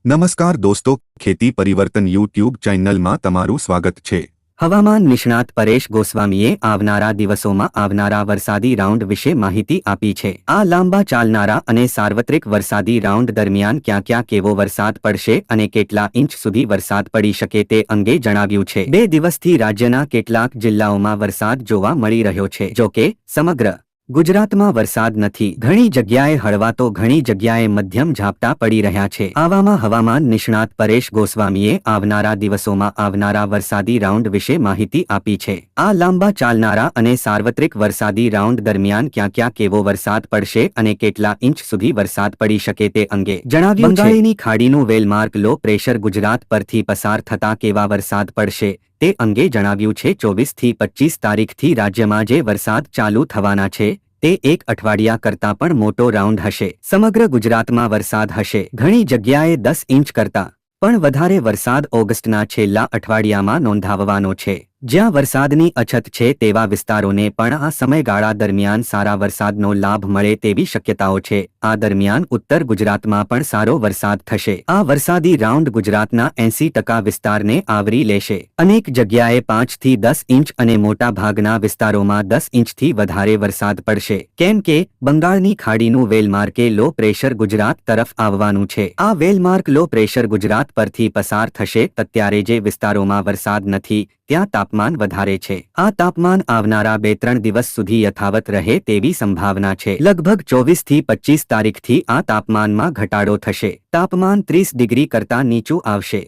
નમસ્કાર દોસ્તો, ખેતી પરિવર્તન યુટ્યુબ ચેનલમાં તમારું સ્વાગત છે। હવામાન નિષ્ણાત પરેશ ગોસ્વામીએ આવનારા દિવસોમાં આવનારા વરસાદી રાઉન્ડ વિશે માહિતી આપી છે। આ લાંબા ચાલનારા અને સાર્વત્રિક વરસાદી રાઉન્ડ દરમિયાન ક્યાં ક્યાં કેવો વરસાદ પડશે અને કેટલા ઇંચ સુધી વરસાદ પડી શકે તે અંગે જણાવ્યું છે। 2 દિવસથી રાજ્યના કેટલાક જિલ્લાઓમાં વરસાદ જોવા મળી રહ્યો છે। જો કે સમગ્ર ગુજરાતમાં વરસાદ નથી। ઘણી જગ્યાએ હળવા તો ઘણી જગ્યાએ મધ્યમ ઝાપટા પડી રહ્યા છે। આવામાં હવામાન નિષ્ણાત પરેશ ગોસ્વામીએ આવનારા દિવસોમાં આવનારા વરસાદી રાઉન્ડ વિશે માહિતી આપી છે। આ લાંબા ચાલનારા અને સાર્વત્રિક વરસાદી રાઉન્ડ દરમિયાન ક્યાં ક્યાં કેવો વરસાદ પડશે અને કેટલા ઇંચ સુધી વરસાદ પડી શકે તે અંગે જણાવ્યું છે। બંગાળની ખાડીનું વેલમાર્ક લો પ્રેશર ગુજરાત પરથી પસાર થતા કેવા વરસાદ પડશે તે અંગે જણાવ્યું છે। 24 થી 25 તારીખથી રાજ્યમાં જે વરસાદ ચાલુ થવાના છે તે એક અઠવાડિયા કરતાં પણ મોટો રાઉન્ડ હશે। સમગ્ર ગુજરાતમાં વરસાદ હશે। ઘણી જગ્યાએ 10 ઇંચ કરતાં પણ વધારે વરસાદ ઓગસ્ટના છેલ્લા અઠવાડિયામાં નોંધાવવાનો છે। જ્યાં વરસાદની અછત છે તેવા વિસ્તારોને પણ આ સમયગાળા દરમિયાન સારા વરસાદનો લાભ મળે તેવી શક્યતાઓ છે। આ દરમિયાન ઉત્તર ગુજરાતમાં પણ સારો વરસાદ થશે। આ વરસાદી રાઉન્ડ ગુજરાતના 80% વિસ્તારને આવરી લેશે। અનેક જગ્યાએ 5 થી 10 ઇંચ અને મોટા ભાગના વિસ્તારોમાં 10 ઇંચથી વધારે વરસાદ પડશે, કેમ કે બંગાળની ખાડીનું વેલમાર્કે લો પ્રેશર ગુજરાત તરફ આવવાનું છે। આ વેલમાર્ક લો પ્રેશર ગુજરાત પરથી પસાર થશે ત્યારે જે વિસ્તારોમાં વરસાદ નથી ત્યાં તાપમાન વધારે છે। આ તાપમાન આવનારા 2-3 દિવસ સુધી યથાવત રહે તેવી સંભાવના છે। લગભગ 24 થી 25 તારીખથી આ તાપમાનમાં ઘટાડો થશે। તાપમાન 30 ડિગ્રી કરતાં નીચું આવશે।